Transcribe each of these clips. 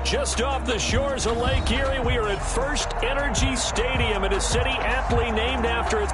Just off the shores of Lake Erie, we are at First Energy Stadium in a city aptly named after its...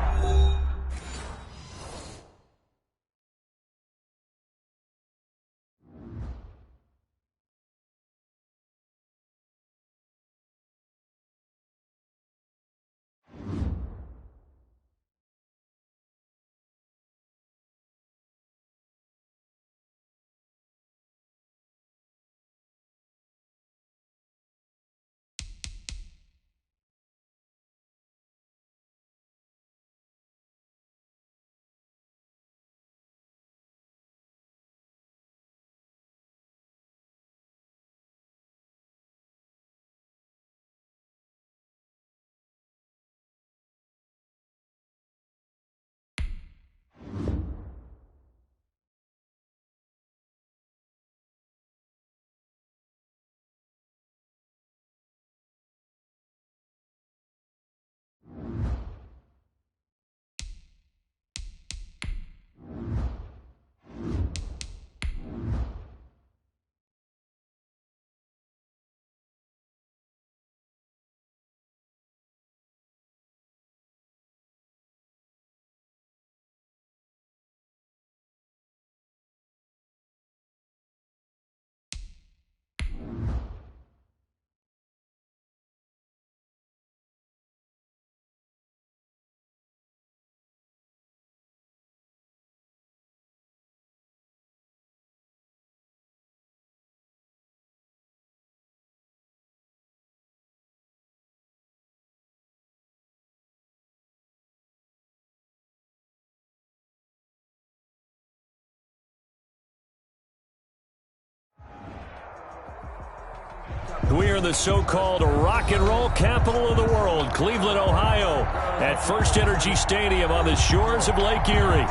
We are the so-called rock and roll capital of the world, Cleveland, Ohio, at First Energy Stadium on the shores of Lake Erie.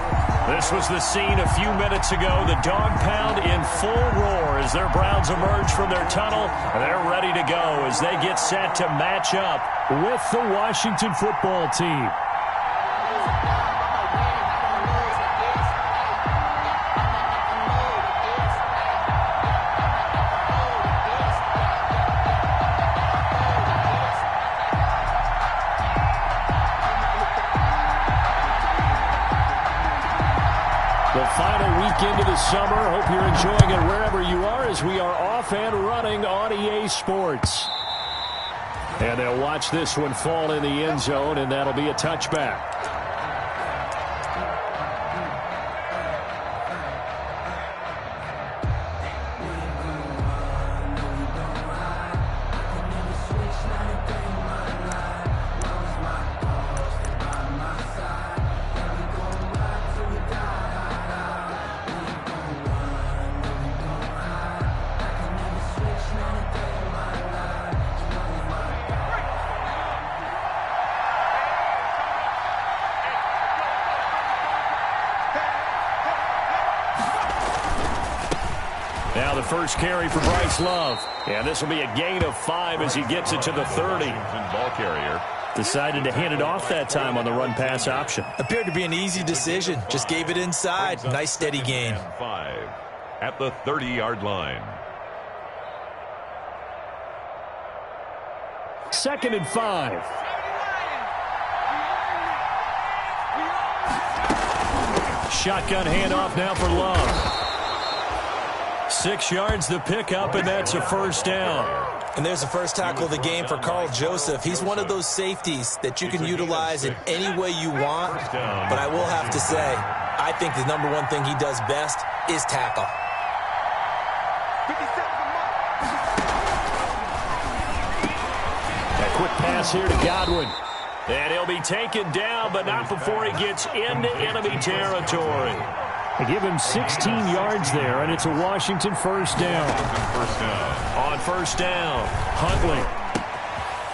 This was the scene a few minutes ago. The dog pound in full roar as their Browns emerge from their tunnel. They're ready to go as they get set to match up with the Washington football team. The final weekend of the summer. Hope you're enjoying it wherever you are as we are off and running on EA Sports. And they'll watch this one fall in the end zone, and that'll be a touchback. Now the first carry for Bryce Love. And this will be a gain of 5 as he gets it to the 30. Ball carrier. Decided to hand it off that time on the run-pass option. Appeared to be an easy decision. Just gave it inside. Nice steady gain. 5 at the 30-yard line. 2nd and 5. Shotgun handoff now for Love. 6 yards the pickup, and that's a first down. And there's the first tackle of the game for Carl Joseph. He's one of those safeties that you can utilize in any way you want. But I will have to say, I think the number one thing he does best is tackle. A quick pass here to Godwin. And he'll be taken down, but not before he gets into enemy territory. They give him 16 yards there, and it's a Washington first down. On first down, Huntley.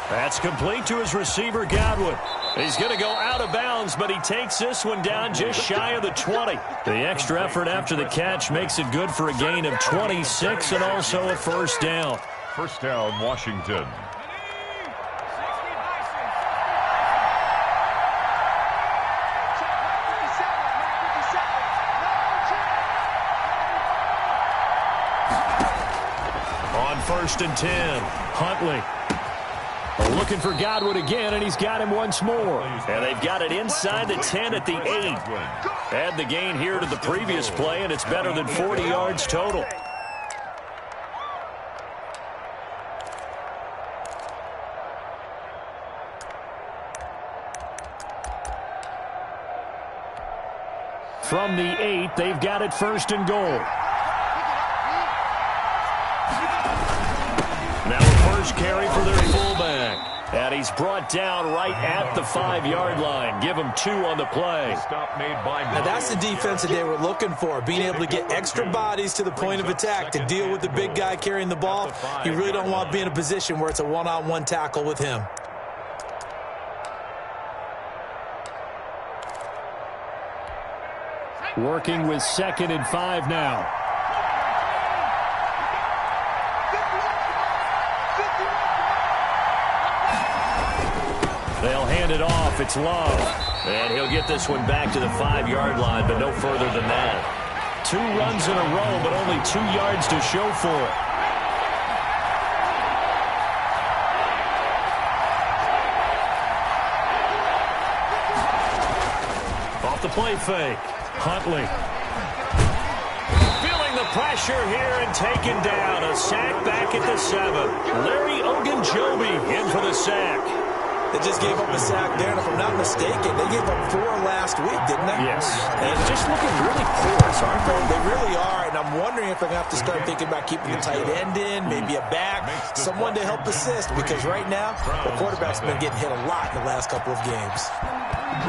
That's complete to his receiver, Godwin. He's going to go out of bounds, but he takes this one down just shy of the 20. The extra effort after the catch makes it good for a gain of 26 and also a first down. First down, Washington. first and 10. Huntley looking for Godwin again, and he's got him once more. And they've got it inside the 10 at the 8. Add the gain here to the previous play, and it's better than 40 yards total. From the 8, they've got it first and goal. Now a first carry for their fullback. And he's brought down right at the 5-yard line. Give him 2 on the play. Now that's the defense that they were looking for, being able to get extra bodies to the point of attack to deal with the big guy carrying the ball. You really don't want to be in a position where it's a one-on-one tackle with him. Working with 2nd and 5 now. They'll hand it off. It's Love. And he'll get this one back to the 5-yard line, but no further than that. 2 runs in a row, but only 2 yards to show for it. Off the play fake. Huntley. Feeling the pressure here and taken down. A sack back at the 7. Larry Ogunjobi in for the sack. They just gave up a sack there, and if I'm not mistaken, they gave up 4 last week, didn't they? Yes. And it's just looking really porous, aren't they? They really are, and I'm wondering if they're going to have to start thinking about keeping the tight end in, maybe a back, someone to help assist, because right now, the quarterback's been getting hit a lot in the last couple of games.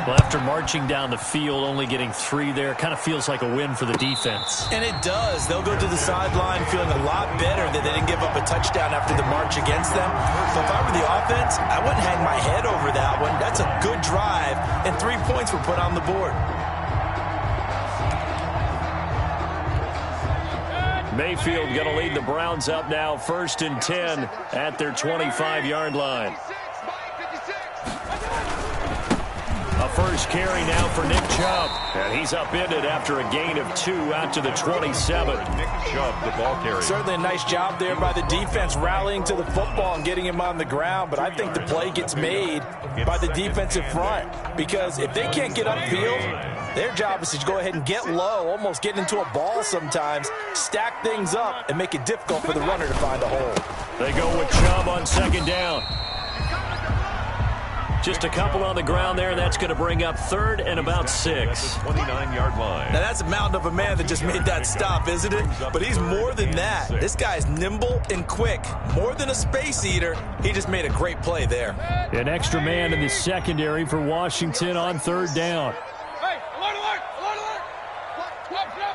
Well, after marching down the field, only getting 3 there, kind of feels like a win for the defense. And it does. They'll go to the sideline feeling a lot better that they didn't give up a touchdown after the march against them. So if I were the offense, I wouldn't hang my head over that one. That's a good drive, and 3 points were put on the board. Mayfield going to lead the Browns up now, first and 10 at their 25-yard line. A first carry now for Nick Chubb. And he's upended after a gain of 2 out to the 27. Nick Chubb, the ball carrier. Certainly a nice job there by the defense rallying to the football and getting him on the ground. But I think the play gets made by the defensive front. Because if they can't get upfield, their job is to go ahead and get low, almost get into a ball sometimes, stack things up, and make it difficult for the runner to find a hole. They go with Chubb on 2nd down. Just a couple on the ground there, and that's going to bring up 3rd and about 6. 29-yard line. Now, that's a mountain of a man that just made that stop, isn't it? But he's more than that. This guy's nimble and quick. More than a space eater, he just made a great play there. An extra man in the secondary for Washington on 3rd down. Hey, alert, alert, alert, alert.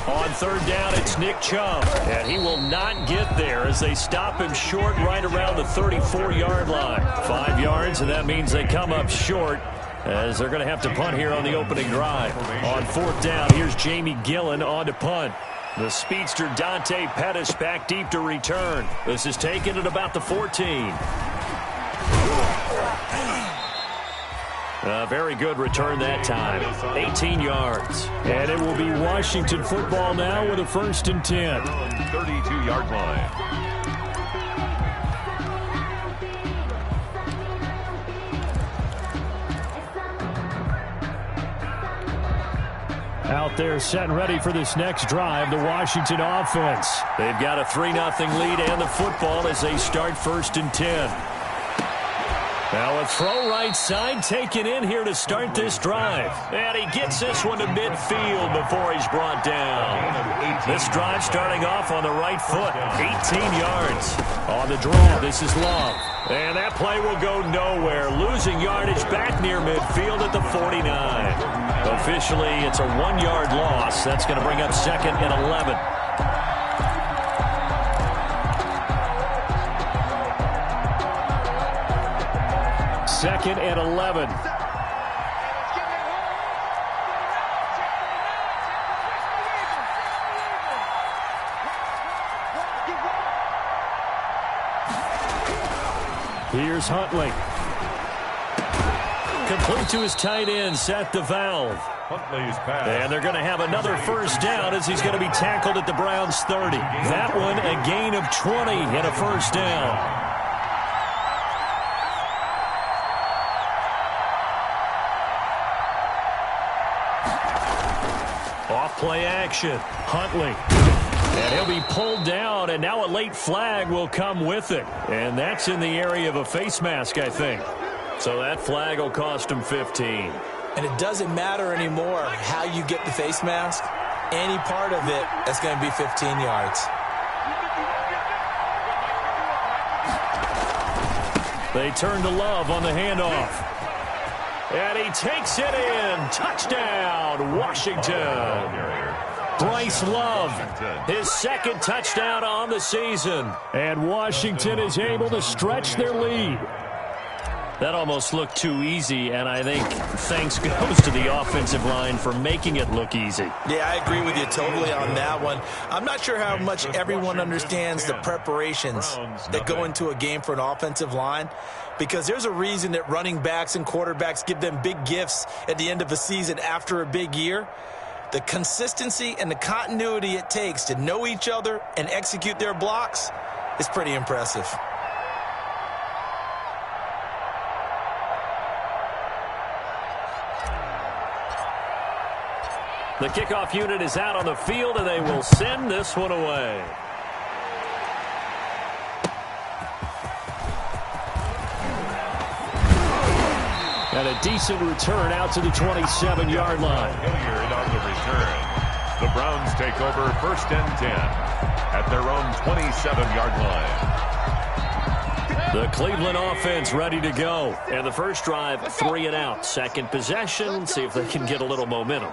On 3rd down, it's Nick Chubb, and he will not get there as they stop him short right around the 34-yard line. 5 yards, and that means they come up short as they're going to have to punt here on the opening drive. On 4th down, here's Jamie Gillen on to punt. The speedster Dante Pettis back deep to return. This is taken at about the 14. A very good return that time. 18 yards. And it will be Washington football now with a 1st and 10. 32-yard line. Out there set and ready for this next drive, the Washington offense. They've got a 3-0 lead and the football as they start 1st and 10. Now a throw right side taken in here to start this drive. And he gets this one to midfield before he's brought down. This drive starting off on the right foot. 18 yards. On the draw, this is Love. And that play will go nowhere. Losing yardage back near midfield at the 49. Officially, it's a 1-yard loss. That's going to bring up 2nd and 11. Second and 11. Here's Huntley. Complete to his tight end, Seth the Valve. Huntley's pass. And they're going to have another first down as he's going to be tackled at the Browns' 30. That one, a gain of 20 and a first down. Off-play action. Huntley. And he'll be pulled down, and now a late flag will come with it. And that's in the area of a face mask, I think. So that flag will cost him 15. And it doesn't matter anymore how you get the face mask. Any part of it, that's going to be 15 yards. They turn to Love on the handoff. And he takes it in. Touchdown, Washington. Bryce Love, his second touchdown on the season. And Washington is able to stretch their lead. That almost looked too easy, and I think thanks goes to the offensive line for making it look easy. Yeah, I agree with you totally on that one. I'm not sure how much everyone understands the preparations that go into a game for an offensive line, because there's a reason that running backs and quarterbacks give them big gifts at the end of a season after a big year. The consistency and the continuity it takes to know each other and execute their blocks is pretty impressive. The kickoff unit is out on the field, and they will send this one away. And a decent return out to the 27-yard line. Hilliard on the return. The Browns take over 1st and 10 at their own 27-yard line. The Cleveland offense ready to go. And the first drive, 3 and out. Second possession, see if they can get a little momentum.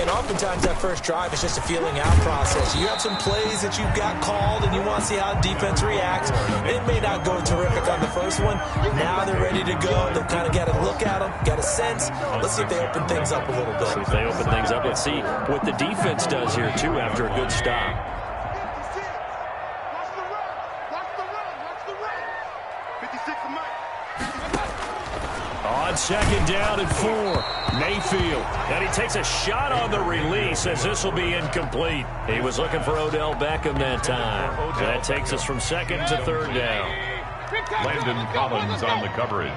And oftentimes that first drive is just a feeling out process. You have some plays that you've got called and you want to see how defense reacts. It may not go terrific on the first one. Now they're ready to go. They've kind of got to look at them, got a sense. Let's see if they open things up a little bit. See if they open things up. Let's see what the defense does here, too, after a good stop. On second down and 4, Mayfield. And he takes a shot on the release as this will be incomplete. He was looking for Odell Beckham that time. That takes us from second to third down. Landon Collins on the coverage.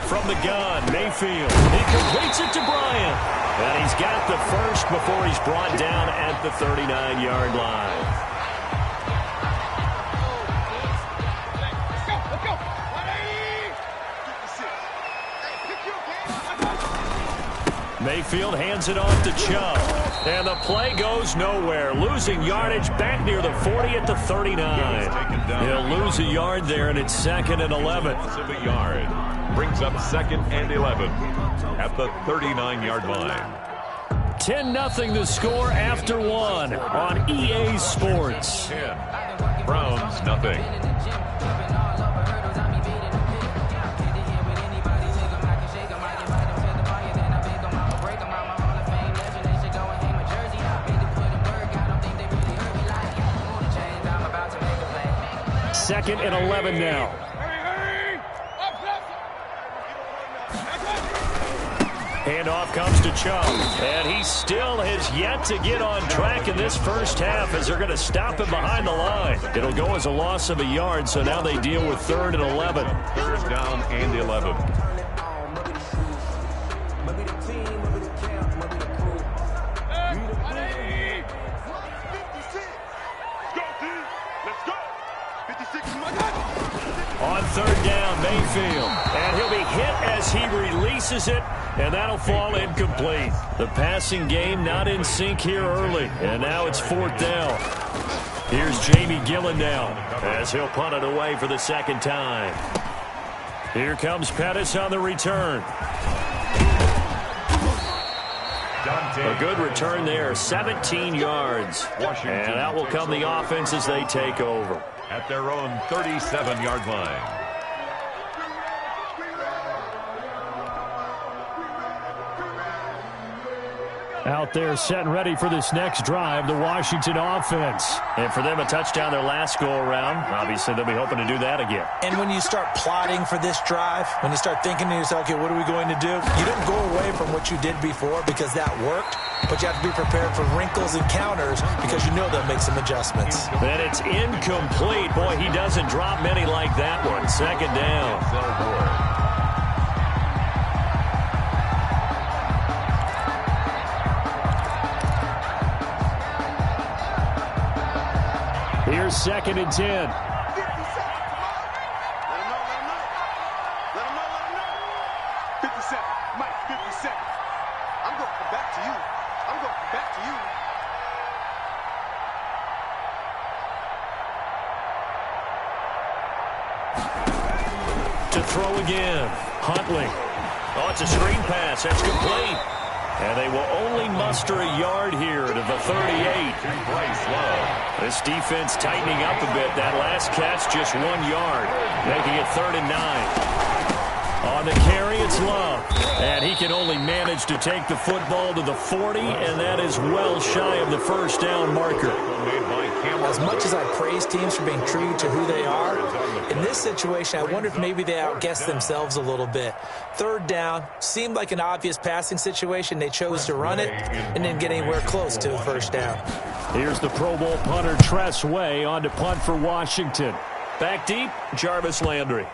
From the gun, Mayfield. He completes it to Bryant. And he's got the first before he's brought down at the 39-yard line. Mayfield hands it off to Chubb. And the play goes nowhere. Losing yardage back near the 40 at the 39. He'll lose a yard there, and it's 2nd and 11. Of a yard. Brings up 2nd and 11 at the 39-yard line. 10-0 the score after 1 on EA Sports. 10. Browns, nothing. Second and 11 now. Handoff comes to Chubb. And he still has yet to get on track in this first half as they're going to stop him behind the line. It'll go as a loss of a yard, so now they deal with 3rd and 11. 3rd down and 11. On 3rd down, Mayfield. And he'll be hit as he releases it, and that'll fall incomplete. The passing game not in sync here early, and now it's 4th down. Here's Jamie Gillen now as he'll punt it away for the second time. Here comes Pettis on the return. A good return there, 17 yards. And out will come the offense as they take over. At their own 37-yard line. Out there set and ready for this next drive, the Washington offense. And for them, a touchdown their last go-around. Obviously, they'll be hoping to do that again. And when you start plotting for this drive, when you start thinking to yourself, okay, what are we going to do? You don't go away from what you did before because that worked, but you have to be prepared for wrinkles and counters because you know they'll make some adjustments. And it's incomplete. Boy, he doesn't drop many like that one. Second down. Here's 2nd and 10. 50 seconds. Let him know. 50 seconds. Mike, 50 seconds. I'm going to come back to you. To throw again. Huntley. Oh, it's a screen pass. That's complete. And they will only muster a yard here to the 38. This defense tightening up a bit. That last catch, just 1 yard, making it 3rd and 9. On the carry, it's Love. And he can only manage to take the football to the 40, and that is well shy of the first down marker. As much as I praise teams for being true to who they are, in this situation, I wonder if maybe they outguessed themselves a little bit. 3rd down seemed like an obvious passing situation. They chose to run it and didn't get anywhere close to a first down. Here's the Pro Bowl punter, Tress Way, on to punt for Washington. Back deep, Jarvis Landry.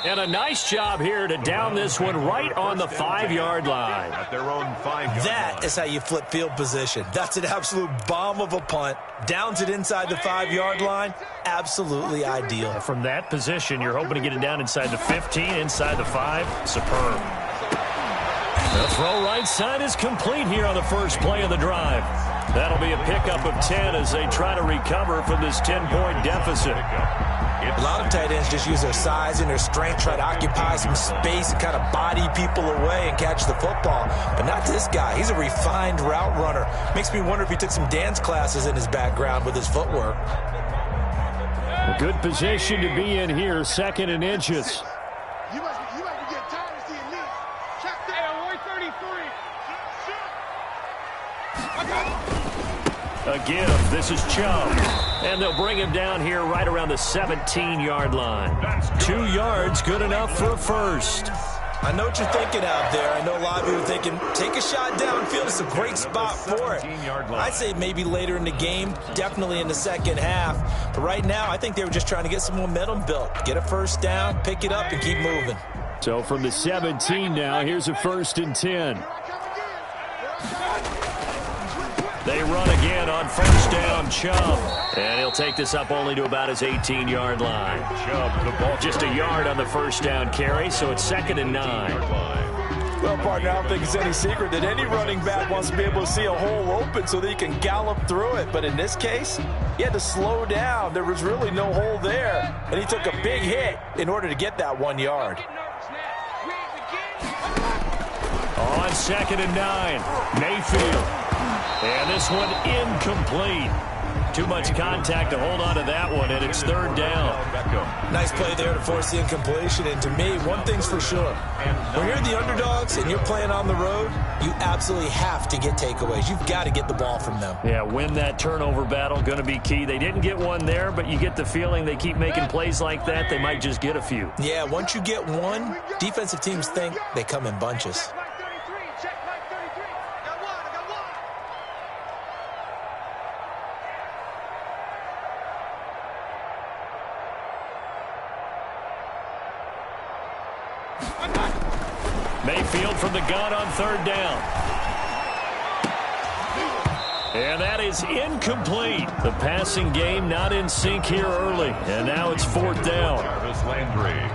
And a nice job here to down this one right on the 5-yard line. At their own 5-yard line. That is how you flip field position. That's an absolute bomb of a punt. Downs it inside the 5-yard line. Absolutely ideal. From that position, you're hoping to get it down inside the 15, inside the 5. Superb. The throw right side is complete here on the first play of the drive. That'll be a pickup of 10 as they try to recover from this 10-point deficit. A lot of tight ends just use their size and their strength, try to occupy some space and kind of body people away and catch the football. But not this guy. He's a refined route runner. Makes me wonder if he took some dance classes in his background with his footwork. A good position to be in here, 2nd and inches. You must be getting tired of seeing me. Check that. 133. I got it. A give. This is Chubb. And they'll bring him down here right around the 17-yard line. 2 yards, good enough for a first. I know what you're thinking out there. I know a lot of you are thinking, take a shot downfield. It's a great spot for it. I'd say maybe later in the game, definitely in the second half. But right now, I think they were just trying to get some momentum built. Get a first down, pick it up, and keep moving. So from the 17 now, here's a 1st and 10. They run again on first down, Chubb. And he'll take this up only to about his 18-yard line. Chubb, the ball just a yard on the first down carry, so it's 2nd and 9. Well, partner, I don't think it's any secret that any running back wants to be able to see a hole open so that he can gallop through it. But in this case, he had to slow down. There was really no hole there. And he took a big hit in order to get that 1 yard. On 2nd and 9, Mayfield. And this one incomplete. Too much contact to hold on to that one, and it's 3rd down. Nice play there to force the incompletion. And to me, one thing's for sure. When you're the underdogs and you're playing on the road, you absolutely have to get takeaways. You've got to get the ball from them. Yeah, win that turnover battle, going to be key. They didn't get one there, but you get the feeling they keep making plays like that, they might just get a few. Yeah, once you get one, defensive teams think they come in bunches. Mayfield from the gun on 3rd down. And that is incomplete. The passing game not in sync here early. And now it's 4th down.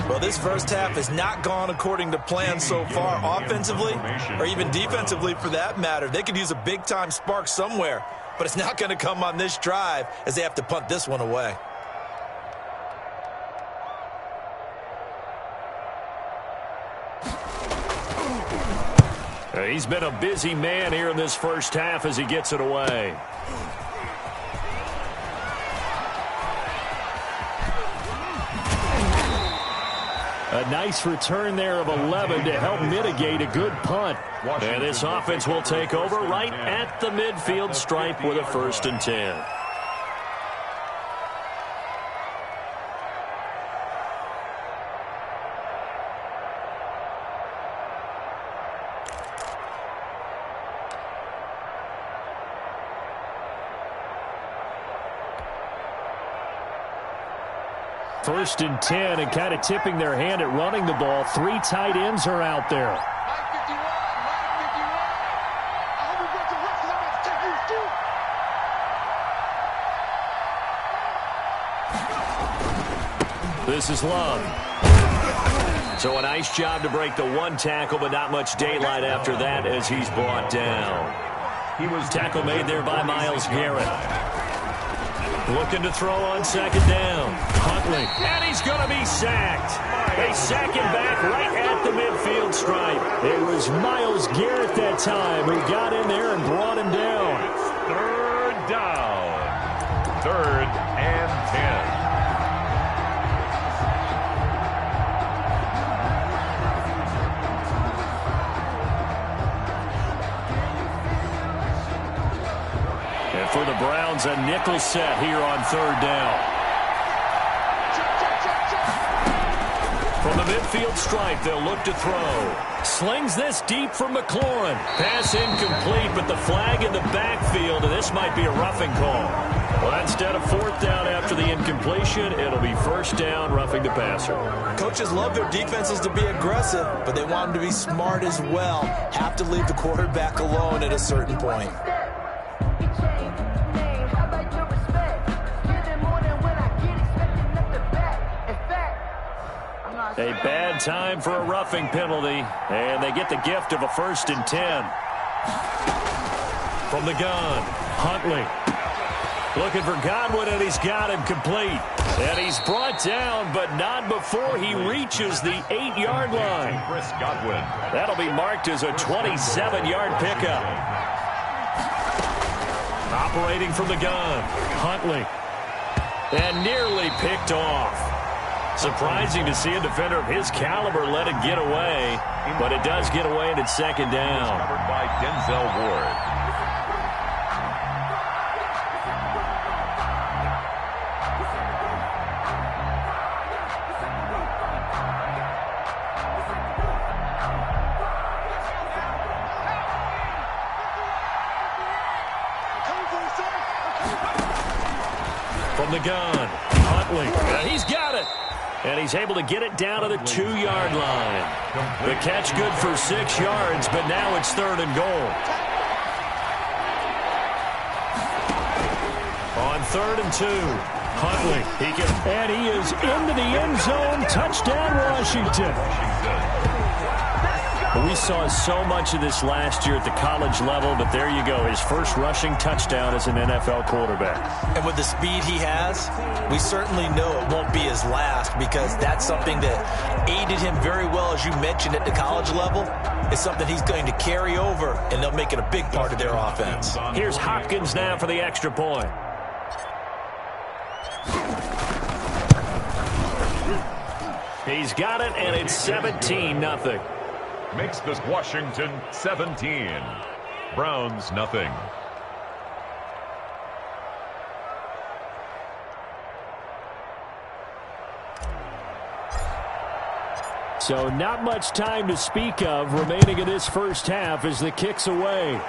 Well, this first half has not gone according to plan so far, offensively or even defensively for that matter. They could use a big-time spark somewhere, but it's not going to come on this drive as they have to punt this one away. He's been a busy man here in this first half as he gets it away. A nice return there of 11 to help mitigate a good punt. And this offense will take over right at the midfield stripe with a 1st and 10. First and 10, and kind of tipping their hand at running the ball. 3 tight ends are out there. This is Love. So a nice job to break the 1 tackle, but not much daylight after that as he's brought down. Tackle made there by Myles Garrett. Looking to throw on 2nd down. Huntley. And he's going to be sacked. They sack him back right at the midfield stripe. It was Myles Garrett that time who got in there and brought him down. 3rd down. 3rd and 10. For the Browns, a nickel set here on 3rd down. From the midfield stripe, they'll look to throw. Slings this deep for McLaurin. Pass incomplete, but the flag in the backfield, and this might be a roughing call. Well, instead of 4th down after the incompletion, it'll be 1st down, roughing the passer. Coaches love their defenses to be aggressive, but they want them to be smart as well. Have to leave the quarterback alone at a certain point. A bad time for a roughing penalty, and they get the gift of a 1st and 10. From the gun, Huntley. Looking for Godwin, and he's got him complete. And he's brought down, but not before he reaches the 8-yard line. Chris Godwin. That'll be marked as a 27-yard pickup. Operating from the gun, Huntley. And nearly picked off. Surprising to see a defender of his caliber let it get away, but it does get away and it's 2nd down. Covered by Denzel Ward. From the gun, Huntley. He's got it. And he's able to get it down to the 2-yard line. The catch good for 6 yards, but now it's 3rd and goal. On 3rd and 2, Huntley. And he is into the end zone. Touchdown, Washington. We saw so much of this last year at the college level, but there you go. His first rushing touchdown as an NFL quarterback. And with the speed he has, we certainly know it won't be his last, because that's something that aided him very well, as you mentioned, at the college level. It's something he's going to carry over, and they'll make it a big part of their offense. Here's Hopkins now for the extra point. He's got it, and it's 17-0. Makes this Washington 17. Browns nothing. So not much time to speak of remaining in this first half as the kick's away.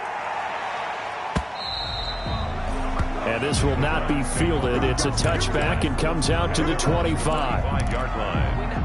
And this will not be fielded. It's a touchback and comes out to the 25. 5-yard line.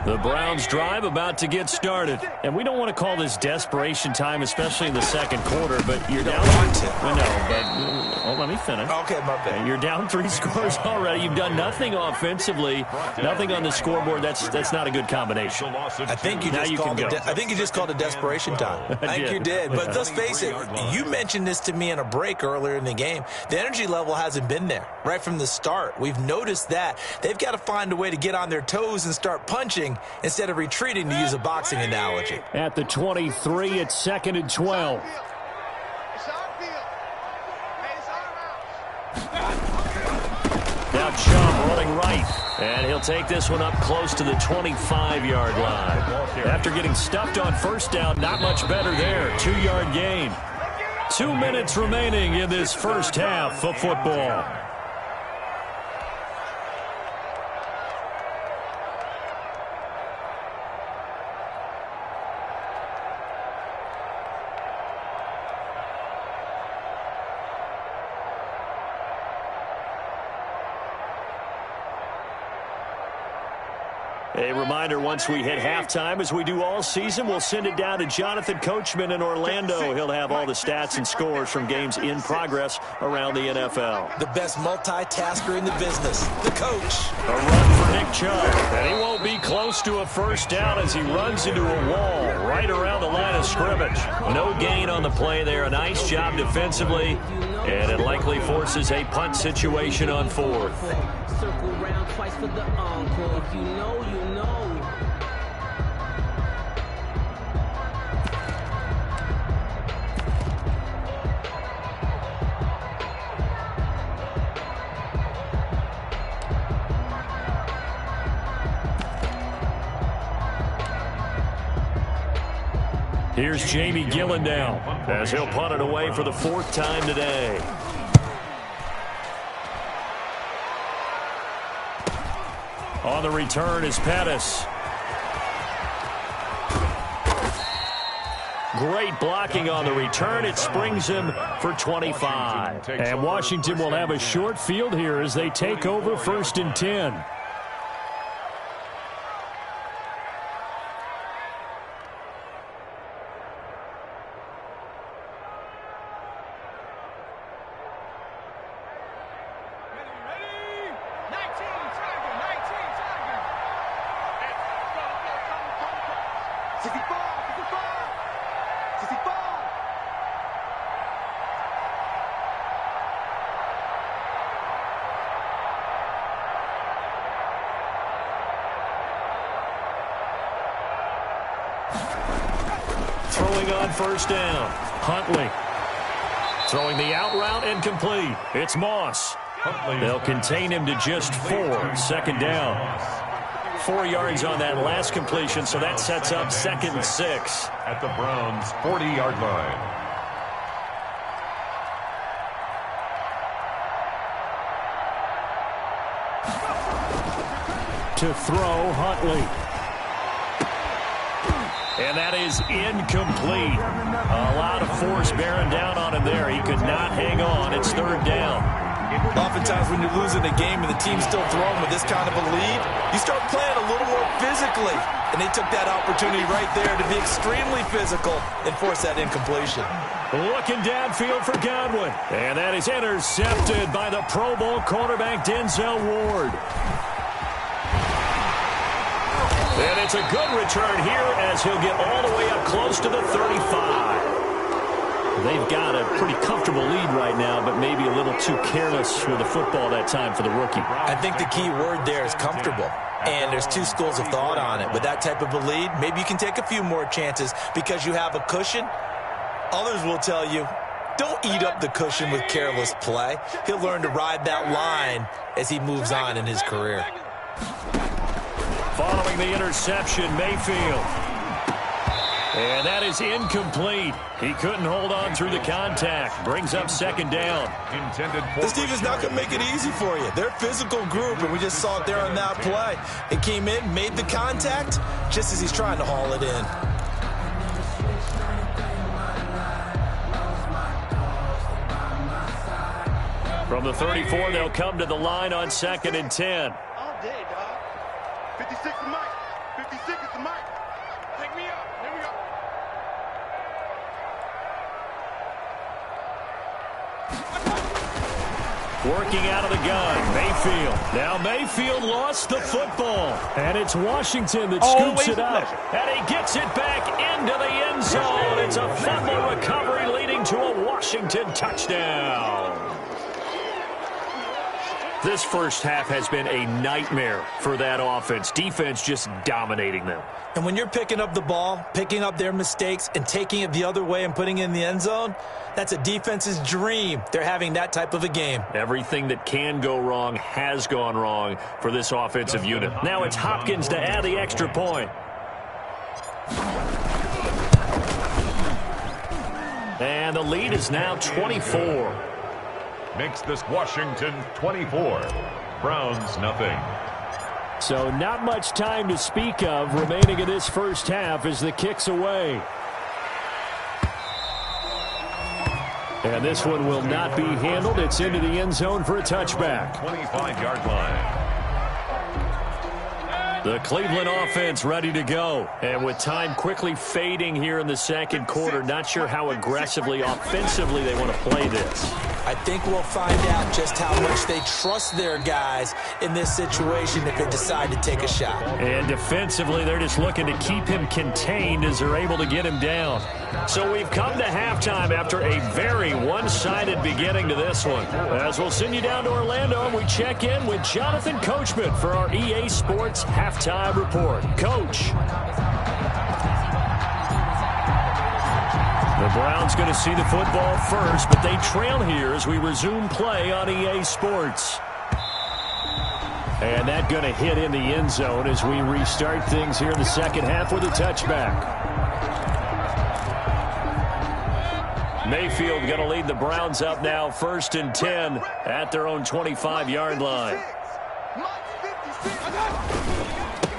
The Browns drive about to get started. And we don't want to call this desperation time, especially in the second quarter, but you're down. I know, but let me finish. Okay, my bad. You're down 3 scores already. You've done nothing offensively, nothing on the scoreboard. That's not a good combination. I think you just called it desperation time. I think you did. But let's face it, you mentioned this to me in a break earlier in the game. The energy level hasn't been there right from the start. We've noticed that. They've got to find a way to get on their toes and start punching instead of retreating, to use a boxing analogy. At the 23, it's 2nd and 12. Now Chubb rolling right, and he'll take this one up close to the 25-yard line. After getting stuffed on first down, not much better there. 2-yard gain. 2 minutes remaining in this first half of football. A reminder, once we hit halftime, as we do all season, we'll send it down to Jonathan Coachman in Orlando. He'll have all the stats and scores from games in progress around the NFL. The best multitasker in the business, the coach. A run for Nick Chubb, and he won't be close to a first down as he runs into a wall right around the line of scrimmage. No gain on the play there. A nice job defensively, and it likely forces a punt situation on 4th. Circle round twice for the encore. If you know, you know. Here's Jamie Gillen now as he'll punt it away for the 4th time today. On the return is Pettis. Great blocking on the return. It springs him for 25. And Washington will have a short field here as they take over 1st and 10. Throwing on first down. Huntley. Throwing the out route and complete. It's Moss. They'll contain him to just 4. 2nd down. 4 yards on that last completion, so that sets up 2nd and 6. At the Browns' 40-yard line. To throw, Huntley. And that is incomplete. A lot of force bearing down on him there. He could not hang on. It's 3rd down. Oftentimes when you're losing a game and the team's still throwing with this kind of a lead, you start playing a little more physically. And they took that opportunity right there to be extremely physical and force that incompletion. Looking downfield for Godwin. And that is intercepted by the Pro Bowl quarterback Denzel Ward. And it's a good return here as he'll get all the way up close to the 35. They've got a pretty comfortable lead right now, but maybe a little too careless with the football that time for the rookie. I think the key word there is comfortable. And there's 2 schools of thought on it. With that type of a lead, maybe you can take a few more chances because you have a cushion. Others will tell you, don't eat up the cushion with careless play. He'll learn to ride that line as he moves on in his career. Following the interception, Mayfield. And that is incomplete. He couldn't hold on through the contact. Brings up 2nd down. This team is not going to make it easy for you. They're a physical group, and we just saw it there on that play. It came in, made the contact, just as he's trying to haul it in. From the 34, they'll come to the line on 2nd and 10. All day, dog. 56 to Mike. 50 seconds to Mike. Take me up. Here we go. Working out of the gun, Mayfield. Now Mayfield lost the football. And it's Washington that scoops it up. And he gets it back into the end zone. It's a fumble recovery leading to a Washington touchdown. This first half has been a nightmare for that offense. Defense just dominating them. And when you're picking up the ball, picking up their mistakes, and taking it the other way and putting it in the end zone, that's a defense's dream. They're having that type of a game. Everything that can go wrong has gone wrong for this offensive unit. Now it's Hopkins to add the extra point. And the lead is now 24. Makes this Washington 24. Browns nothing. So not much time to speak of remaining in this first half as the kick's away. And this one will not be handled. It's into the end zone for a touchback. 25-yard line. The Cleveland offense ready to go. And with time quickly fading here in the second quarter, not sure how aggressively, offensively they want to play this. I think we'll find out just how much they trust their guys in this situation if they decide to take a shot. And defensively, they're just looking to keep him contained as they're able to get him down. So we've come to halftime after a very one-sided beginning to this one. As we'll send you down to Orlando, and we check in with Jonathan Coachman for our EA Sports Halftime Report. Coach. The Browns going to see the football first, but they trail here as we resume play on EA Sports. And that going to hit in the end zone as we restart things here in the second half with a touchback. Mayfield going to lead the Browns up now, 1st and 10 at their own 25-yard line.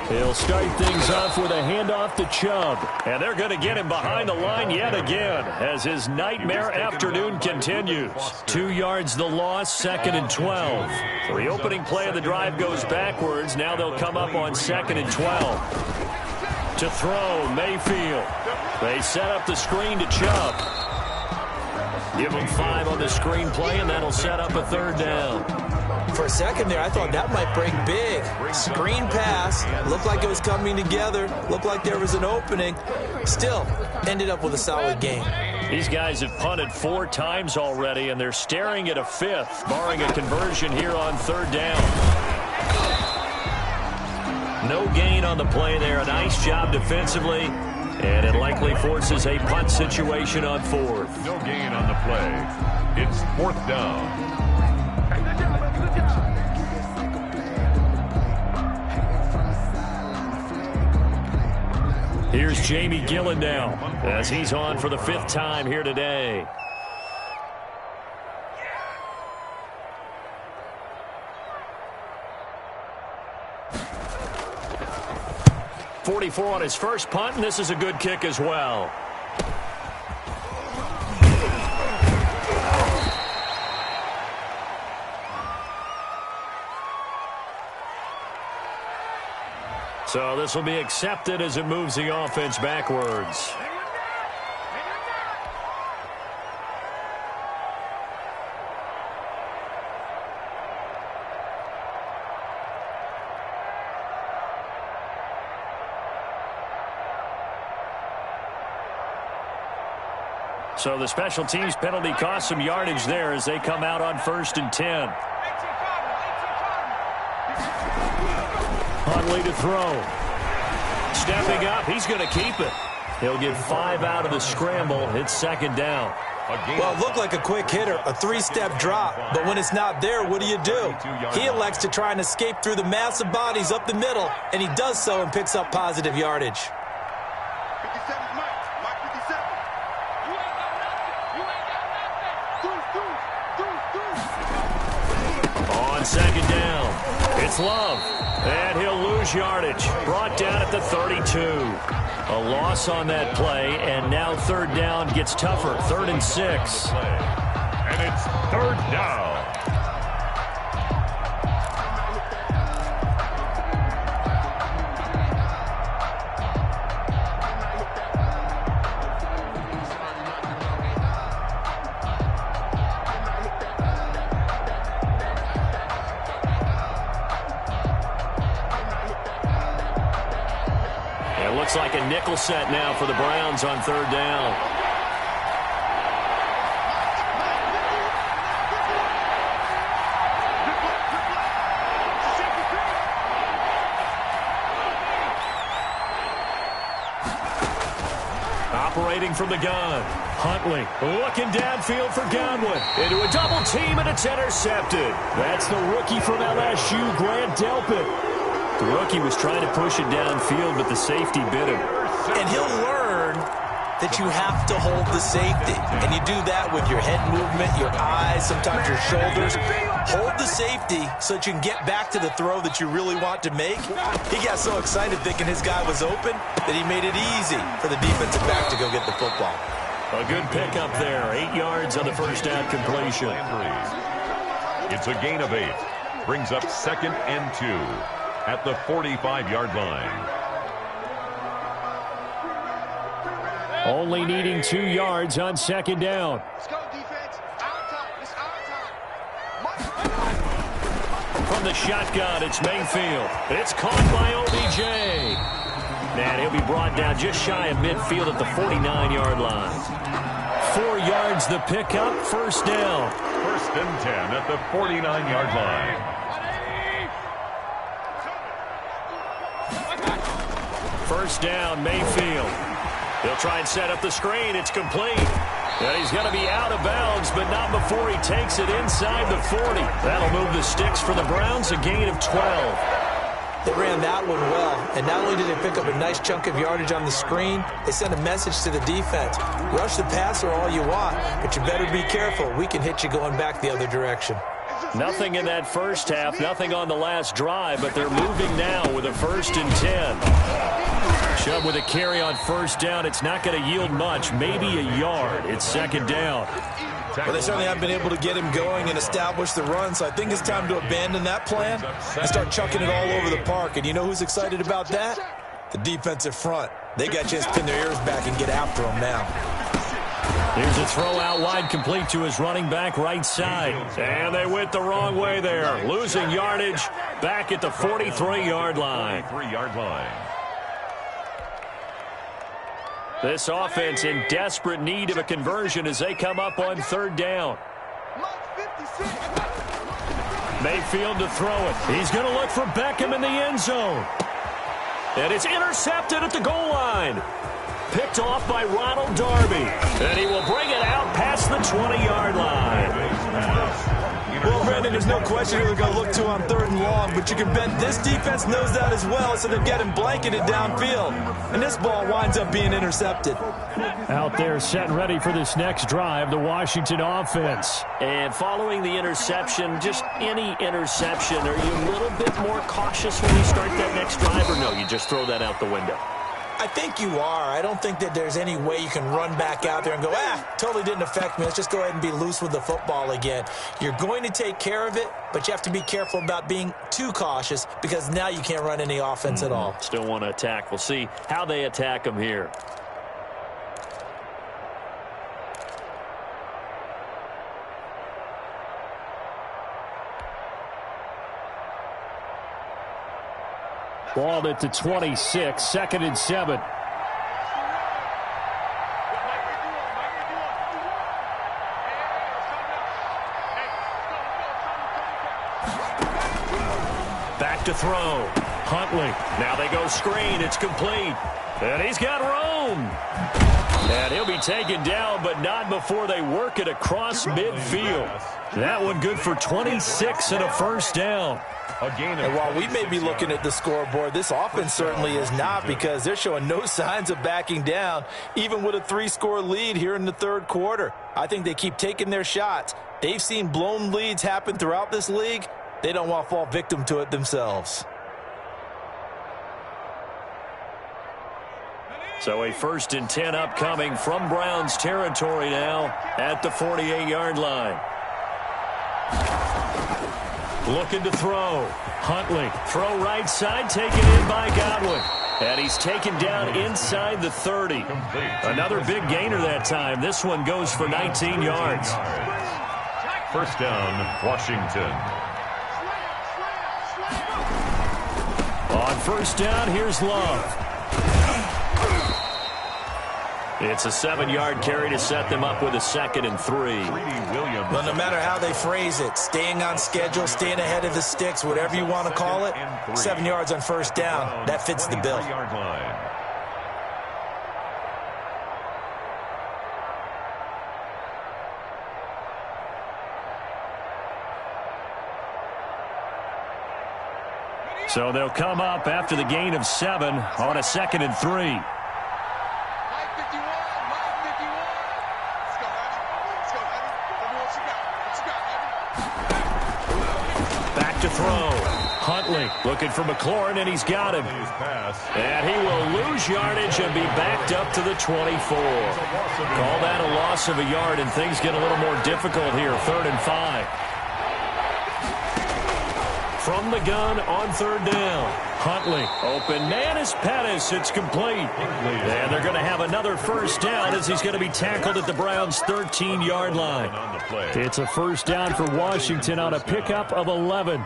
He'll start things off with a handoff to Chubb. And they're going to get him behind the line yet again as his nightmare afternoon continues. 2 yards the loss, 2nd and 12. So the opening play of the drive goes backwards. Now they'll come up on 2nd and 12. To throw, Mayfield. They set up the screen to Chubb. Give him 5 on the screen play, and that'll set up a 3rd down. For a second there, I thought that might break big. Screen pass. Looked like it was coming together. Looked like there was an opening. Still, ended up with a solid game. These guys have punted 4 times already, and they're staring at a 5th, barring a conversion here on 3rd down. No gain on the play there. A nice job defensively, and it likely forces a punt situation on 4th. No gain on the play. It's 4th down. Here's Jamie Gillen now as he's on for the 5th time here today. .44 on his first punt, and this is a good kick as well. So this will be accepted as it moves the offense backwards. So the special teams penalty cost some yardage there as they come out on 1st and 10. Huntley to throw. Stepping up, he's going to keep it. He'll get 5 out of the scramble. It's 2nd down. Well, it looked like a quick hitter, a 3-step drop. But when it's not there, what do? He elects to try and escape through the massive bodies up the middle, and he does so and picks up positive yardage. 57 Mike. Mike 57. You ain't got nothing. On 2nd down, it's Love. And he'll lose yardage. Brought down at the 32. A loss on that play, and now 3rd down gets tougher. 3rd and 6. And it's 3rd down. It looks like a nickel set now for the Browns on third down. Operating from the gun. Huntley looking downfield for Godwin. Into a double team, and it's intercepted. That's the rookie from LSU, Grant Delpit. The rookie was trying to push it downfield, but the safety bit him. And he'll learn that you have to hold the safety. And you do that with your head movement, your eyes, sometimes your shoulders. Hold the safety so that you can get back to the throw that you really want to make. He got so excited thinking his guy was open that he made it easy for the defensive back to go get the football. A good pickup there. 8 yards on the first down completion. It's a gain of 8. Brings up 2nd and 2 at the 45-yard line. Only needing 2 yards on 2nd down. Let's go, defense. Our time. It's our time. From the shotgun, it's Mayfield. It's caught by OBJ. And he'll be brought down just shy of midfield at the 49-yard line. 4 yards the pickup, first down. 1st and 10 at the 49-yard line. First down, Mayfield. He'll try and set up the screen. It's complete. And he's going to be out of bounds, but not before he takes it inside the 40. That'll move the sticks for the Browns, a gain of 12. They ran that one well, and not only did they pick up a nice chunk of yardage on the screen, they sent a message to the defense. Rush the passer all you want, but you better be careful. We can hit you going back the other direction. Nothing in that first half, nothing on the last drive, but they're moving now with a 1st and 10. Chubb with a carry on first down. It's not going to yield much, maybe a yard. It's 2nd down. Well, they certainly haven't been able to get him going and establish the run, so I think it's time to abandon that plan and start chucking it all over the park. And you know who's excited about that? The defensive front. They got a chance to pin their ears back and get after him now. Here's a throw out wide, complete to his running back right side. And they went the wrong way there. Losing yardage back at the 43-yard line. 43-yard line. This offense in desperate need of a conversion as they come up on 3rd down. Mayfield to throw it. He's going to look for Beckham in the end zone. And it's intercepted at the goal line. Picked off by Ronald Darby. And he will bring it out past the 20-yard line. Well, Brandon, there's no question who they're going to look to on 3rd and long, but you can bet this defense knows that as well, so they're getting blanketed downfield. And this ball winds up being intercepted. Out there set and ready for this next drive, the Washington offense. And following the interception, just any interception, are you a little bit more cautious when you start that next drive, or no, you just throw that out the window? I think you are. I don't think that there's any way you can run back out there and go, totally didn't affect me. Let's just go ahead and be loose with the football again. You're going to take care of it, but you have to be careful about being too cautious because now you can't run any offense at all. Still want to attack. We'll see how they attack them here. Ball at the 26, 2nd and 7. Back to throw. Huntley. Now they go screen. It's complete. And he's got room. And he'll be taken down, but not before they work it across midfield. That one good for 26 and a first down. And while we may be looking at the scoreboard, this offense certainly is not because they're showing no signs of backing down, even with a 3-score lead here in the 3rd quarter. I think they keep taking their shots. They've seen blown leads happen throughout this league. They don't want to fall victim to it themselves. So a 1st and 10 upcoming from Browns territory now at the 48-yard line. Looking to throw. Huntley. Throw right side. Taken in by Godwin. And he's taken down inside the 30. Another big gainer that time. This one goes for 19 yards. First down, Washington. On first down, here's Love. It's a 7-yard carry to set them up with a 2nd and 3. Well, no matter how they phrase it, staying on schedule, staying ahead of the sticks, whatever you want to call it, 7 yards on first down, that fits the bill. So they'll come up after the gain of 7 on a 2nd and 3. Back to throw. Huntley looking for McLaurin, and he's got him. And he will lose yardage and be backed up to the 24. Call that a loss of a yard, and things get a little more difficult here. 3rd and 5. From the gun on 3rd down. Huntley, open man is Pettis. It's complete. And they're going to have another first down as he's going to be tackled at the Browns' 13-yard line. It's a first down for Washington on a pickup of 11.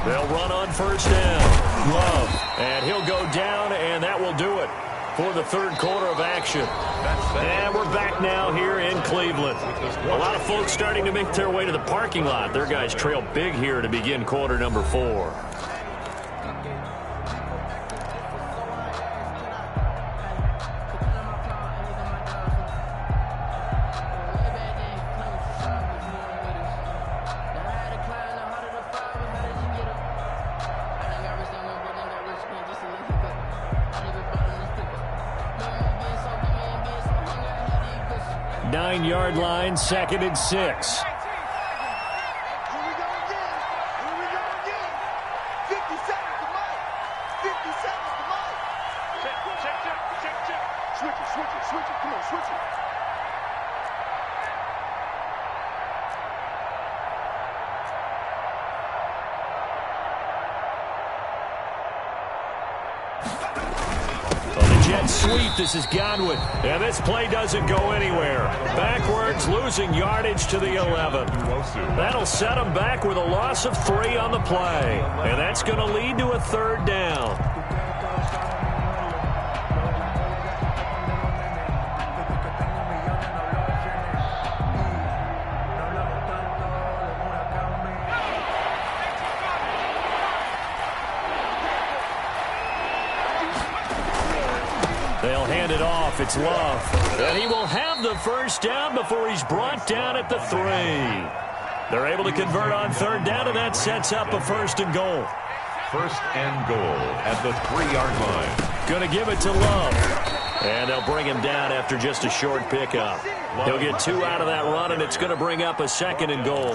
They'll run on first down. Love. And he'll go down, and that will do it for the 3rd quarter of action. And we're back now here in Cleveland. A lot of folks starting to make their way to the parking lot. Their guys trail big here to begin quarter number 4. Nine-yard line, 2nd and 6. Here we go again. 50 seconds to Mike. 50 seconds to Mike. Check. Switch it. Come on, switch it. Jet sweep. This is Godwin. And this play doesn't go anywhere. Backwards, losing yardage to the 11. That'll set them back with a loss of 3 on the play. And that's going to lead to a 3rd down. They'll hand it off. It's Love. And he will have the first down before he's brought down at the 3. They're able to convert on 3rd down, and that sets up a 1st and goal. 1st and goal at the 3-yard line. Going to give it to Love. And they'll bring him down after just a short pickup. He'll get 2 out of that run, and it's going to bring up a 2nd and goal.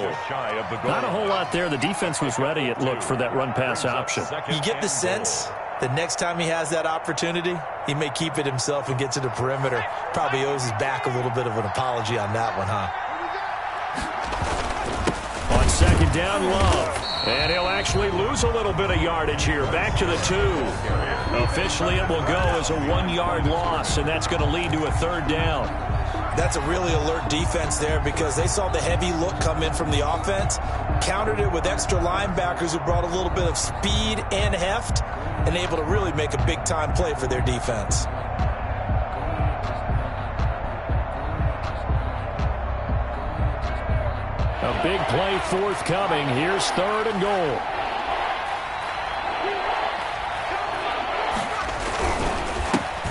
Not a whole lot there. The defense was ready, it looked, for that run-pass option. You get the sense that next time he has that opportunity, he may keep it himself and get to the perimeter. Probably owes his back a little bit of an apology on that one, huh? On 2nd down, Love. And he'll actually lose a little bit of yardage here. Back to the 2. Officially, it will go as a 1-yard loss, and that's going to lead to a 3rd down. That's a really alert defense there because they saw the heavy look come in from the offense, countered it with extra linebackers who brought a little bit of speed and heft, and able to really make a big-time play for their defense. A big play forthcoming. Here's 3rd and goal.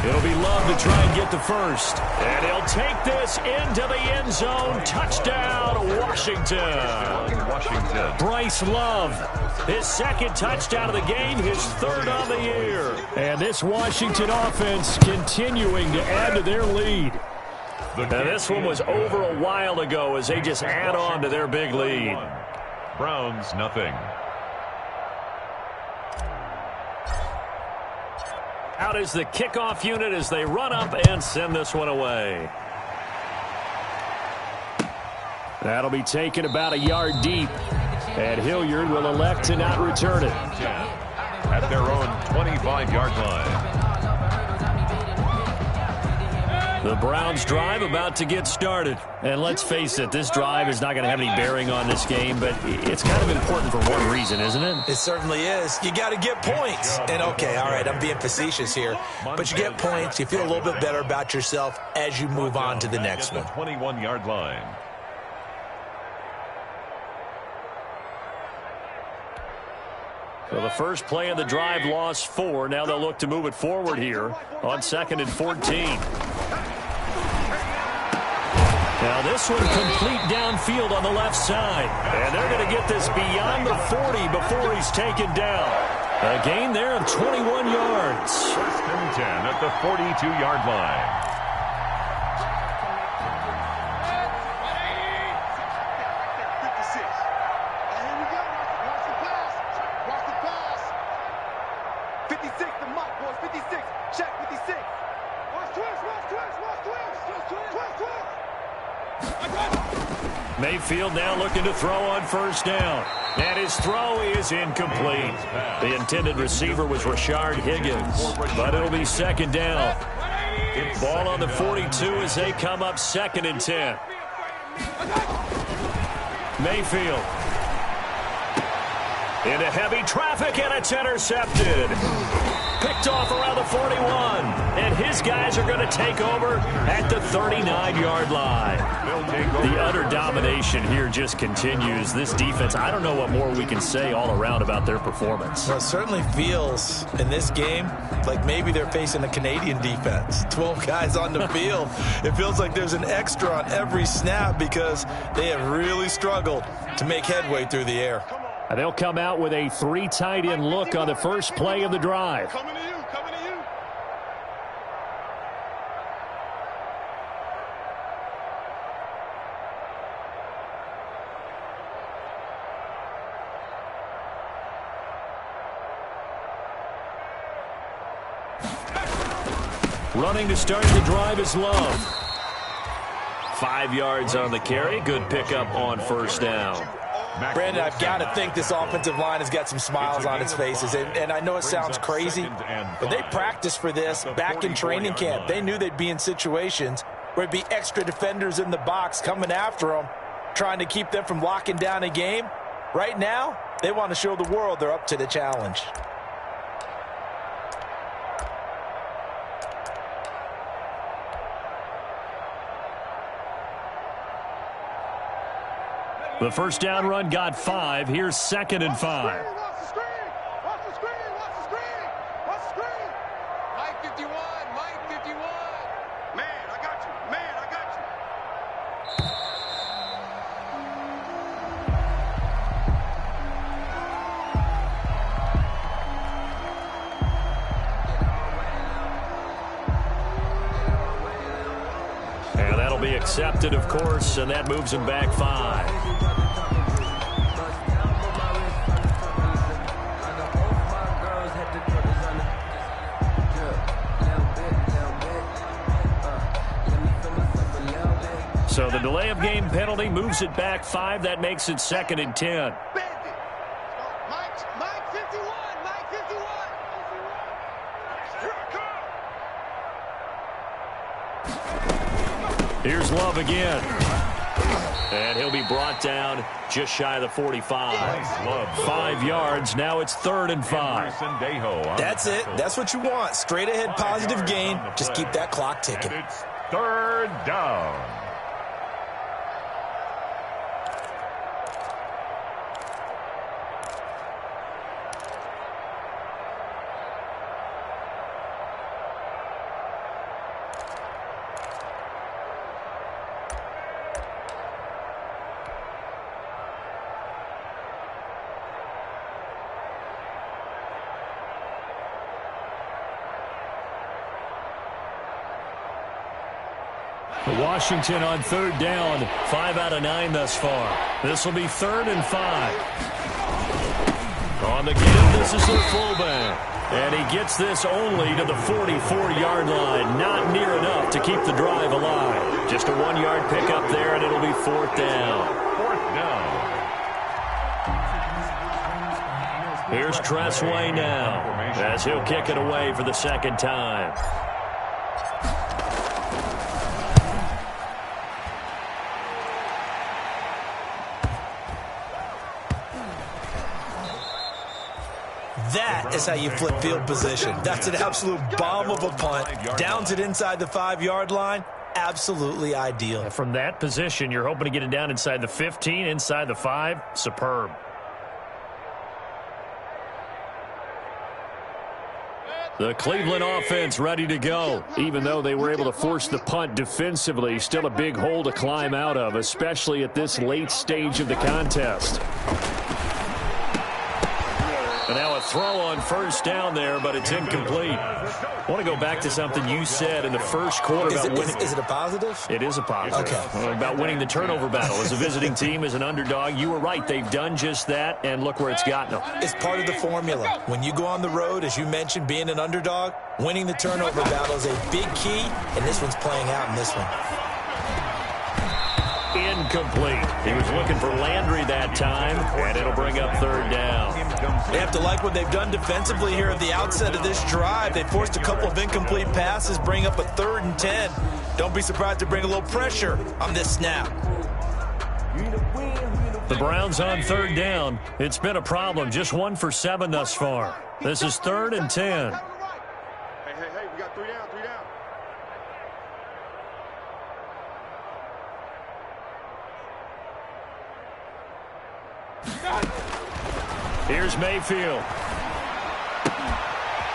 It'll be Love to try and get the first. And he'll take this into the end zone. Touchdown, Washington. Bryce Love, his 2nd touchdown of the game, his 3rd on the year. And this Washington offense continuing to add to their lead. Now, this one was over a while ago as they just add on to their big lead. Browns, nothing. Out is the kickoff unit as they run up and send this one away. That'll be taken about a yard deep. And Hilliard will elect to not return it. At their own 25-yard line. The Browns drive about to get started. And let's face it, this drive is not going to have any bearing on this game, but it's kind of important for one reason, isn't it? It certainly is. You got to get points. And okay, all right, I'm being facetious here, but you get points, you feel a little bit better about yourself as you move on to the next one. 21-yard line. So the first play of the drive lost 4. Now they'll look to move it forward here on 2nd and 14. Now this one complete downfield on the left side. And they're going to get this beyond the 40 before he's taken down. A gain there of 21 yards. 1st and 10 at the 42-yard line. Mayfield now looking to throw on 1st down. And his throw is incomplete. The intended receiver was Rashard Higgins, but it'll be 2nd down. Ball on the 42 as they come up 2nd and 10. Mayfield. Into heavy traffic, and it's intercepted. Picked off around the 41. And his guys are going to take over at the 39-yard line. The utter domination here just continues. This defense, I don't know what more we can say all around about their performance. Well, it certainly feels in this game like maybe they're facing a Canadian defense. 12 guys on the field. It feels like there's an extra on every snap because they have really struggled to make headway through the air. And they'll come out with a 3 tight end look on the first play of the drive. Coming to you, coming to you. Running to start the drive is Love. 5 yards on the carry. Good pickup on 1st down. Brandon, I've got to think this offensive line has got some smiles on its faces. And I know it sounds crazy, but they practiced for this back in training camp. They knew they'd be in situations where it'd be extra defenders in the box coming after them, trying to keep them from locking down a game. Right now, they want to show the world they're up to the challenge. The 1st down run got 5. Here's 2nd and 5. Watch the screen! Watch the screen! Watch the screen! Watch the screen! Mike 51! Mike 51! Man, I got you! Man, I got you! And that'll be accepted, of course, and that moves him back 5. So the delay of game penalty moves it back 5. That makes it 2nd and 10. Mike 51! Mike 51! Here I come! Here's Love again. And he'll be brought down just shy of the 45. 5 yards. Now it's 3rd and 5. That's it. That's what you want. Straight ahead positive gain. Just keep that clock ticking. And it's 3rd down. Washington on 3rd down. 5 out of 9 thus far. This will be 3rd and 5. On the give, this is their fullback. And he gets this only to the 44-yard line. Not near enough to keep the drive alive. Just a 1-yard pickup there, and it'll be 4th down. 4th down. Here's Tressway now, as he'll kick it away for the 2nd time. That is how you flip field position. That's an absolute bomb of a punt. Downs it inside the 5-yard line. Absolutely ideal. From that position, you're hoping to get it down inside the 15, inside the 5. Superb. The Cleveland offense ready to go. Even though they were able to force the punt defensively, still a big hole to climb out of, especially at this late stage of the contest. And now a throw on first down there, but it's incomplete. I want to go back to something you said in the first quarter about winning. Is it a positive? It is a positive. Okay. About winning the turnover battle. As a visiting team, as an underdog, you were right. They've done just that, and look where it's gotten them. It's part of the formula. When you go on the road, as you mentioned, being an underdog, winning the turnover battle is a big key, and this one's playing out in this one. Incomplete. He was looking for Landry that time, and it'll bring up third down. They have to like what they've done defensively here at the outset of this drive. They forced a couple of incomplete passes, bring up a 3rd and 10. Don't be surprised to bring a little pressure on this snap. The Browns on third down. It's been a problem. Just 1 for 7 thus far. This is 3rd and 10. Hey, we got 3 down, 3 down. Here's Mayfield.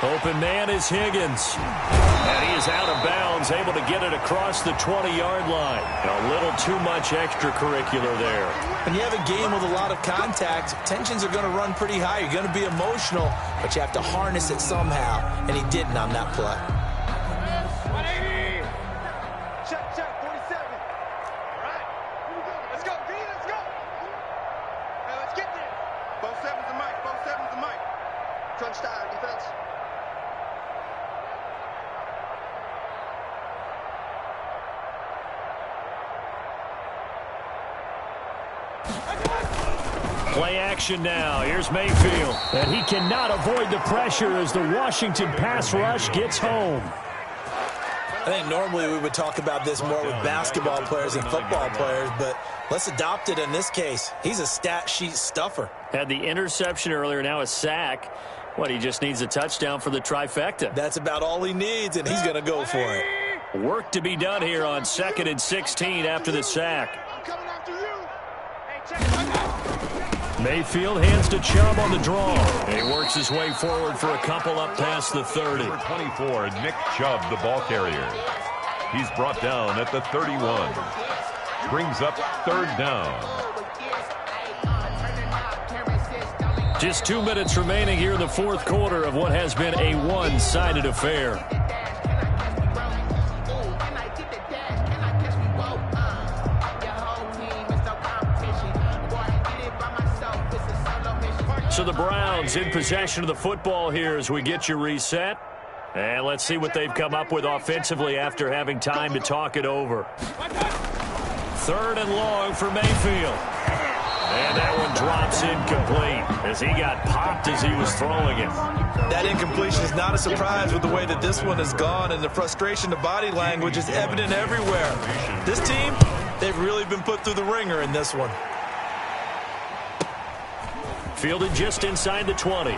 Open man is Higgins. And he is out of bounds, able to get it across the 20-yard line. A little too much extracurricular there. When you have a game with a lot of contact, tensions are going to run pretty high. You're going to be emotional, but you have to harness it somehow, and he didn't on that play. 180. Check, 47. All right, here we go. Let's go, D, let's go. Hey, let's get there. 47's the mic, 47's the mic. Crunch time, defense. Play action now. Here's Mayfield. And he cannot avoid the pressure as the Washington pass rush gets home. I think normally we would talk about this more with basketball players and football players, but let's adopt it in this case. He's a stat sheet stuffer. Had the interception earlier, now a sack. What, he just needs a touchdown for the trifecta. That's about all he needs, and he's going to go for it. Work to be done here on 2nd and 16 after the sack. I'm coming after you. Hey, check. Mayfield hands to Chubb on the draw. And he works his way forward for a couple up past the 30. Number 24, Nick Chubb, the ball carrier. He's brought down at the 31. Brings up 3rd down. Just 2 minutes remaining here in the 4th quarter of what has been a one-sided affair. So the Browns in possession of the football here as we get you reset. And let's see what they've come up with offensively after having time to talk it over. 3rd and long for Mayfield. And that one drops incomplete as he got popped as he was throwing it. That incompletion is not a surprise with the way that this one has gone, and the frustration of body language is evident everywhere. This team, they've really been put through the ringer in this one. Fielded just inside the 20.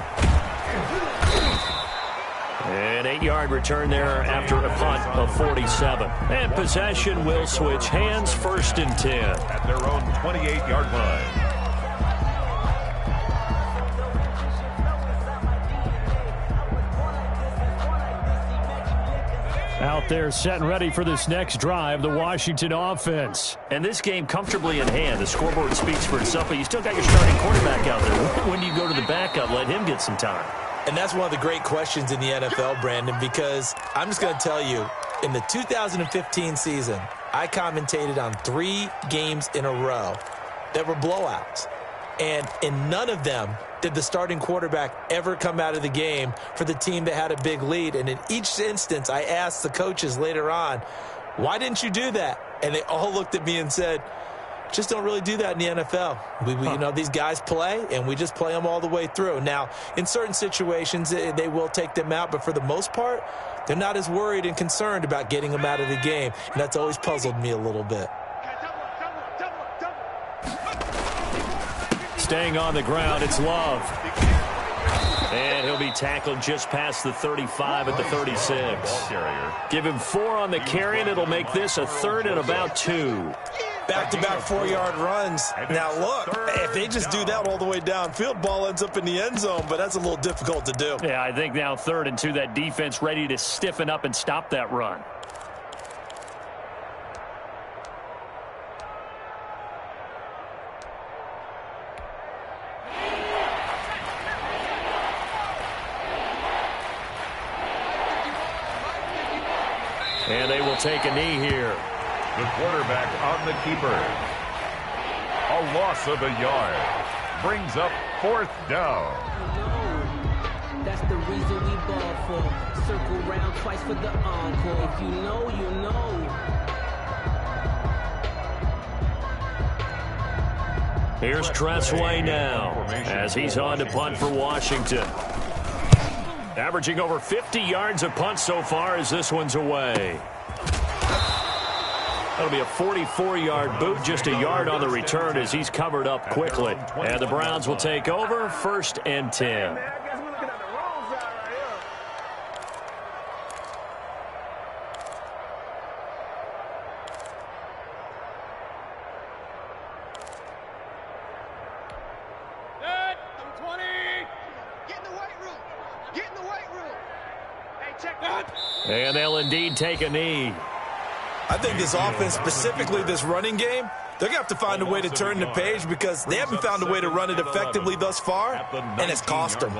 An 8-yard return there after a punt of 47. And possession will switch hands, 1st and 10. At their own 28-yard line. Out there set and ready for this next drive, the Washington offense. And this game comfortably in hand. The scoreboard speaks for itself, but you still got your starting quarterback out there. When do you go to the backup? Let him get some time. And that's one of the great questions in the NFL, Brandon, because I'm just going to tell you, in the 2015 season, I commentated on 3 games in a row that were blowouts. And in none of them did the starting quarterback ever come out of the game for the team that had a big lead. And in each instance, I asked the coaches later on, why didn't you do that? And they all looked at me and said, just don't really do that in the NFL. You know, these guys play, and we just play them all the way through. Now, in certain situations, they will take them out, but for the most part, they're not as worried and concerned about getting them out of the game, and that's always puzzled me a little bit. Staying on the ground, it's Love. And he'll be tackled just past the 35 at the 36. Give him 4 on the carry, and it'll make this a 3rd and about 2. Back-to-back 4-yard runs. Now, look, if they just do that all the way downfield, ball ends up in the end zone, but that's a little difficult to do. Yeah, I think now 3rd and 2, that defense ready to stiffen up and stop that run. And they will take a knee here. The quarterback on the keeper. A loss of a yard. Brings up 4th down. That's the reason we ball for. Circle round twice for the encore. If you know, you know. Here's Tressway now as he's on to punt for Washington. Averaging over 50 yards a punt so far as this one's away. That'll be a 44-yard boot, just a yard on the return as he's covered up quickly. And the Browns will take over, 1st and 10. And they'll indeed take a knee. I think this offense, specifically this running game, they're going to have to find a way to turn the page because they haven't found a way to run it effectively thus far, and it's cost them.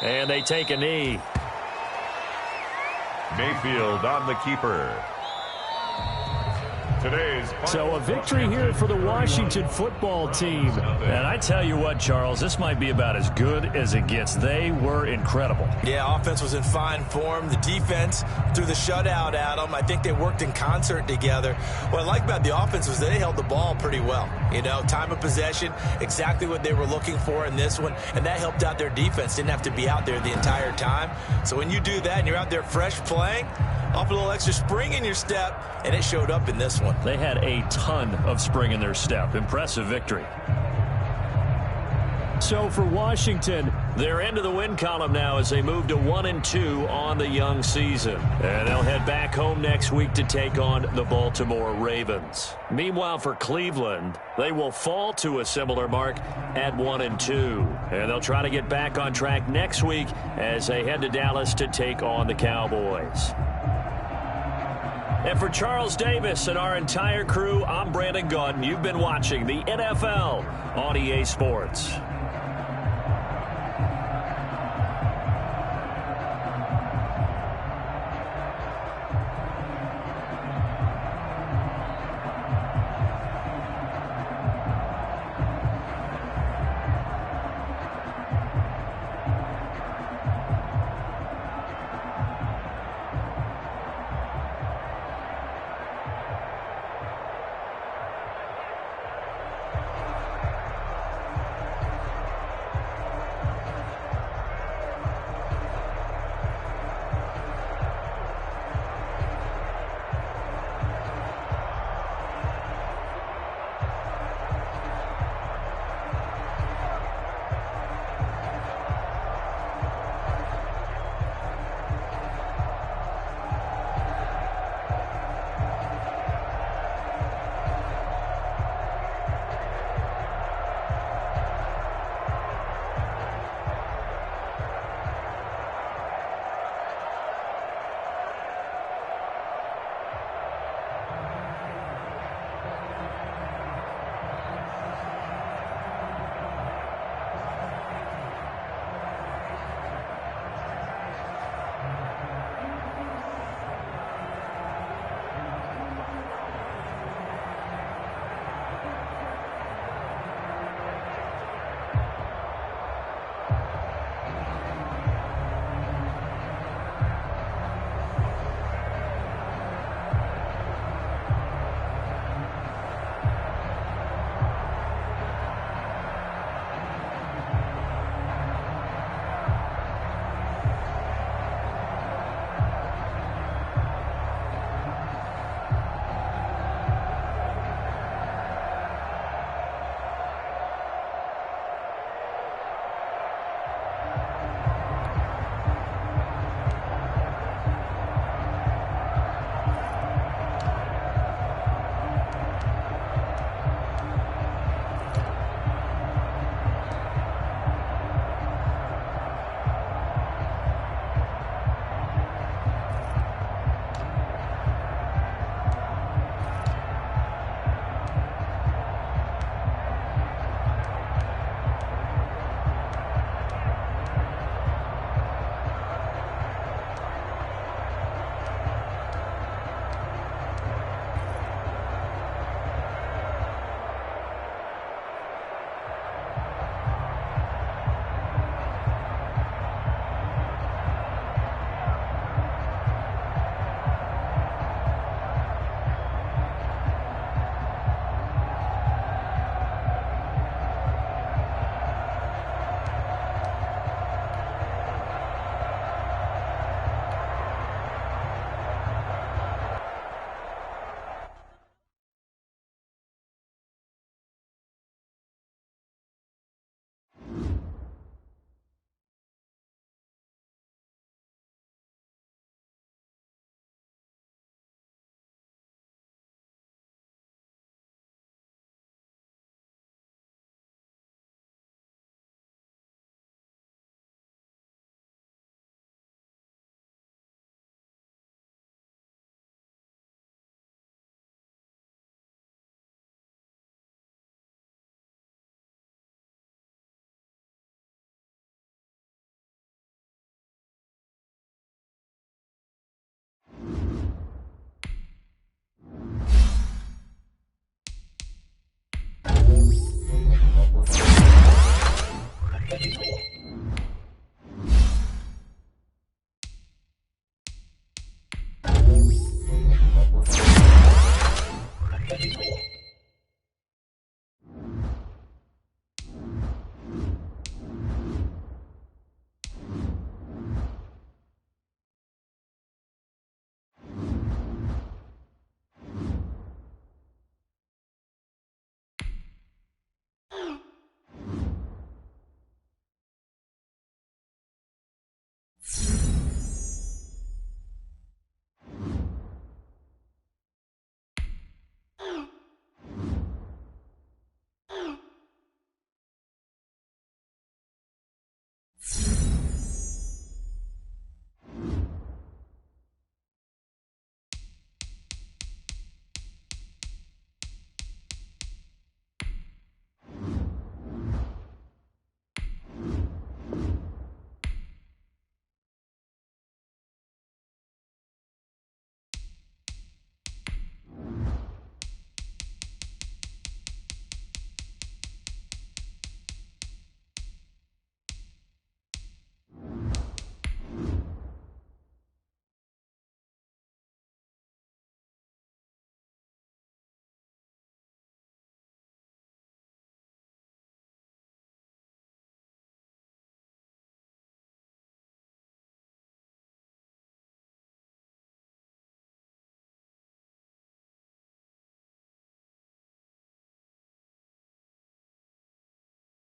And they take a knee. Mayfield on the keeper. So a victory here for the Washington football team. And I tell you what, Charles, this might be about as good as it gets. They were incredible. Yeah, offense was in fine form. The defense threw the shutout at them. I think they worked in concert together. What I like about the offense was they held the ball pretty well. You know, time of possession, exactly what they were looking for in this one, and that helped out their defense. Didn't have to be out there the entire time. So when you do that and you're out there fresh playing, off a little extra spring in your step, and it showed up in this one. They had a ton of spring in their step. Impressive victory. So for Washington, they're into the win column now as they move to 1-2 on the young season. And they'll head back home next week to take on the Baltimore Ravens. Meanwhile, for Cleveland, they will fall to a similar mark at 1-2. And they'll try to get back on track next week as they head to Dallas to take on the Cowboys. And for Charles Davis and our entire crew, I'm Brandon Gaudin. You've been watching the NFL on EA Sports.